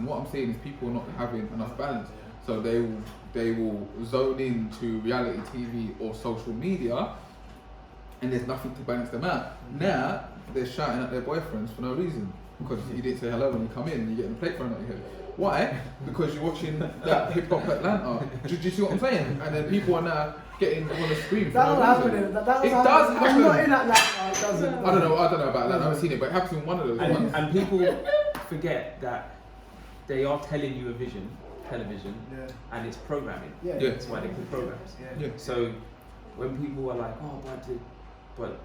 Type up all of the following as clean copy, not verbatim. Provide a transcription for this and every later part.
And what I'm saying is people are not having enough balance. So they will zone into reality TV or social media, and there's nothing to balance them out. Now they're shouting at their boyfriends for no reason because you didn't say hello when you come in and you're getting a plate thrown at your head. Why? Because you're watching that hip hop Atlanta. Do you see what I'm saying? And then people are now getting on the screen. That don't happen. It does happen. I'm not in Atlanta. It doesn't. I don't know about that. I haven't seen it, but it happens in one of those ones. And people forget that they are telling you a vision, television, and it's programming. Yeah. That's why they call programs. Yeah. So when people are like, oh, but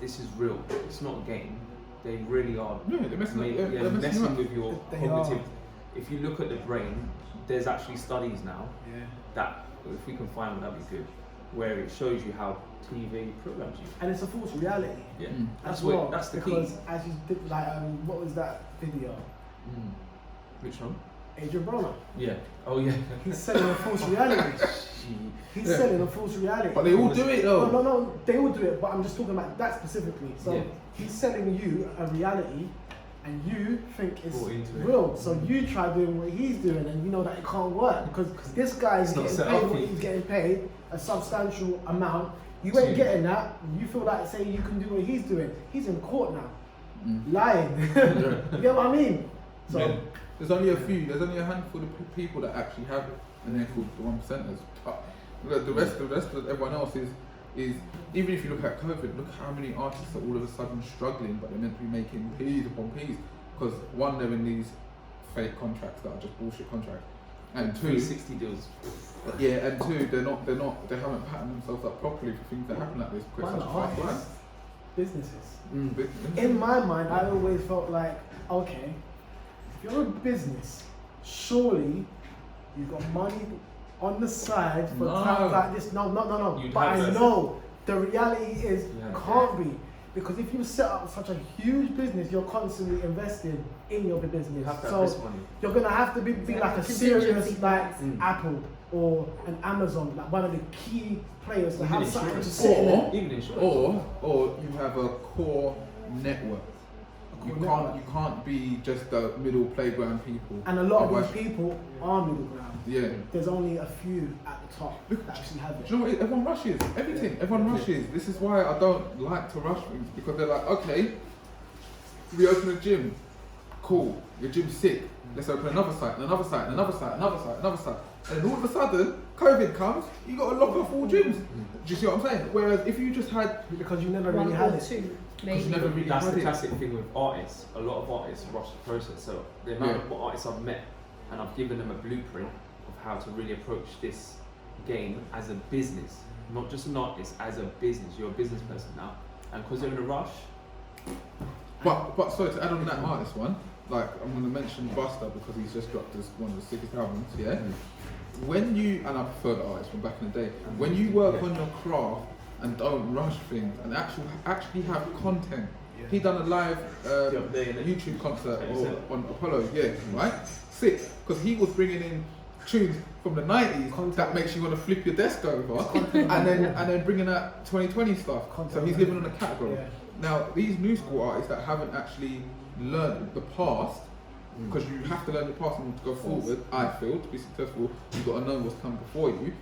this is real. It's not a game. They really are. Yeah, they're messing with your cognitive. If you look at the brain, there's actually studies now that, if we can find one, that'd be good, where it shows you how TV programs you. And it's a false reality. Yeah, that's the key. Because as you did, like, what was that video? Which one? Adrian Broner. Yeah. Oh yeah. He's selling a false reality. He's selling a false reality. But they all do it though. No, they all do it. But I'm just talking about that specifically. So he's selling you a reality, and you think it's real. So you try doing what he's doing, and you know that it can't work because this guy is getting paid what he's getting paid, a substantial amount. You ain't getting that. You feel like say you can do what he's doing. He's in court now, lying. You get what I mean? So. There's only a handful of people that actually have it, and they're called the 1%ers. The rest of everyone else is even if you look at COVID, look how many artists are all of a sudden struggling, but they're meant to be making P's upon P's because one, they're in these fake contracts that are just bullshit contracts, and two, 360 deals. Yeah, and two, they haven't patterned themselves up properly for things that happen like this. Businesses. In my mind, I always felt like, okay, if you're a business, surely you've got money on the side for times like this. No. But I know the reality is can't be, because if you set up such a huge business, you're constantly investing in your business. You have to so have this money. You're gonna have to be like a serious like Apple or an Amazon, like one of the key players to have something to sit in. Or you have a core network. You can't be just the middle playground people. And a lot of these people are middle ground. Yeah. There's only a few at the top that actually have it. Do you know what? Everyone rushes everything. Everyone rushes. This is why I don't like to rush things, because they're like, okay, we open a gym. Cool. Your gym's sick. Let's open another site, and another site, and another site, another site, another site. And then all of a sudden, COVID comes, you got to lock off all gyms. Do you see what I'm saying? Whereas if you just had... Because you never really had it. That's the classic thing with artists. A lot of artists rush the process. So the amount of artists I've met, and I've given them a blueprint of how to really approach this game as a business, not just an artist, as a business. You're a business person now, and because they're in a rush. But sorry, to add on that artist one, like I'm going to mention Busta because he's just dropped this one of the sickest albums. Yeah. When you, and I prefer the artists from back in the day, when you work on your craft and don't rush things and actually have content. He done a live YouTube concert on Apollo, right? Sick, because he was bringing in tunes from the 90s that makes you want to flip your desk over, and then bringing out 2020 stuff. So he's living on a category. Now these new school artists that haven't actually learned the past, because you have to learn the past in order to go forward. I feel to be successful, you've got to know what's come before you.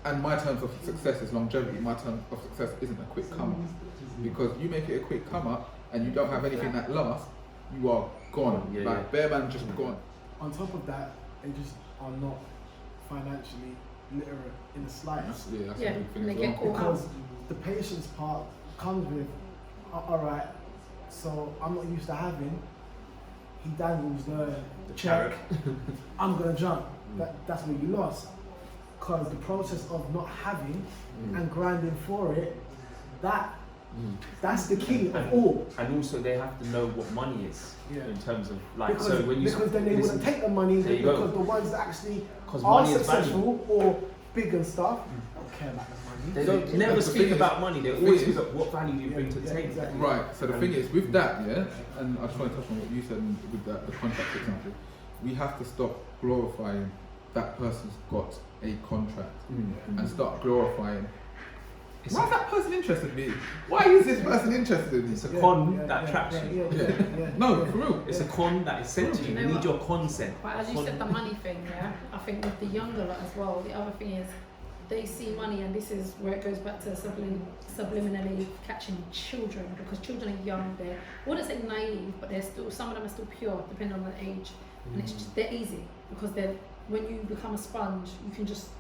And my terms of success is longevity. My term of success isn't a quick come up. Because you make it a quick come up and you don't have anything that lasts, you are gone. Bear man just gone. On top of that, they just are not financially literate in the slightest. That's a big thing as well. Because the patience part comes with, alright, so I'm not used to having, he dangles the check, I'm gonna jump. That's where you lost. Because the process of not having and grinding for it, that's the key of all. And also they have to know what money is in terms of like, because, so when you because then they wouldn't take the money, because the ones that actually are successful or big and stuff don't care about the money. They don't never speak about money. They always speak about what value do you bring to the table. Exactly. Right. So the thing is with that, and I just want to touch on what you said with that, the contract example. We have to stop glorifying that person's got a contract and start glorifying Why is that person interested in me? Why is this person interested in me? It's a con that traps you. No, for real. It's a con that is sent to you. You need your consent. But as you said, the money thing, yeah, I think with the younger lot as well, the other thing is they see money, and this is where it goes back to subliminally catching children, because children are young, I wouldn't say naive, but they're still, some of them are still pure, depending on the age, and it's just, they're easy, because when you become a sponge,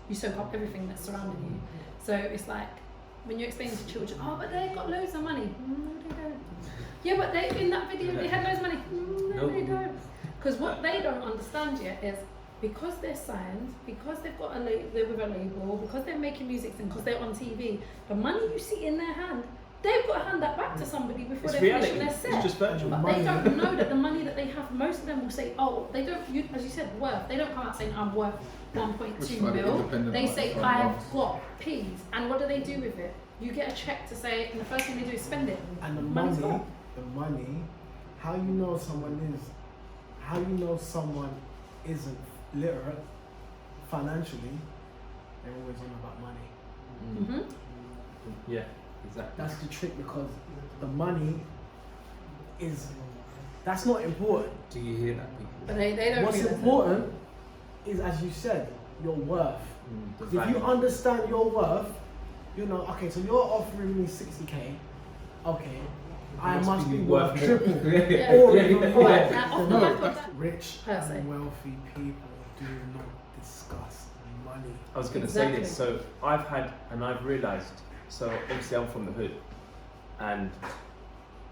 you soak up everything that's surrounding you. So it's like, when you explain to children, oh, but they've got loads of money. No, they don't. Yeah, but in that video, they had loads of money. No, they don't. Because what they don't understand yet is, because they're signed, because they're with a label, because they're making music, and because they're on TV, the money you see in their hand, they've got to hand that back to somebody before they're finishing their set. It's just virtual. But they don't know that the money that they have, most of them will say, oh, they don't, as you said, worth. They don't come out saying, I'm worth 1.2 mil. They say, I've got P's. And what do they do with it? You get a check to say, and the first thing they do is spend it. And the money, how you know someone isn't literate financially, they're always on about money. Yeah, exactly. That's the trick, because the money that's not important. Do you hear that, people? But they don't. What's important is, as you said, your worth. If you understand your worth, you know, okay, so you're offering me 60k, okay, I must be worth triple or even more. That's rich and wealthy people do not discuss money. I was going to say this. So I've realised. So obviously I'm from the hood, and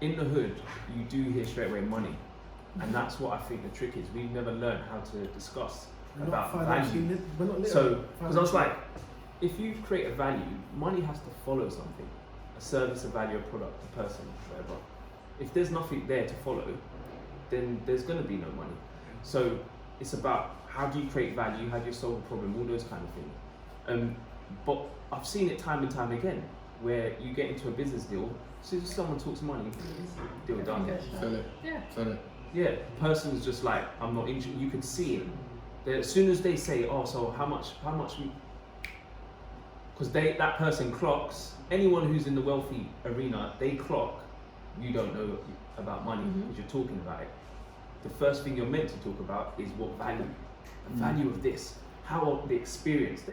in the hood you do hear straight away money, and that's what I think the trick is. We've never learned how to discuss about value. So because I was like, if you create a value, money has to follow something, a service, a value, a product, a person, whatever. If there's nothing there to follow, then there's going to be no money. So it's about how do you create value, how do you solve a problem, all those kind of things. But I've seen it time and time again, where you get into a business deal, as soon as someone talks money, deal done. Sell it. Yeah. Sell it. Yeah, the person's just like, I'm not interested. You can see it. As soon as they say, oh, so how much because that person clocks, anyone who's in the wealthy arena, they clock, you don't know about money because you're talking about it. The first thing you're meant to talk about is what value, the value of this, how the experience,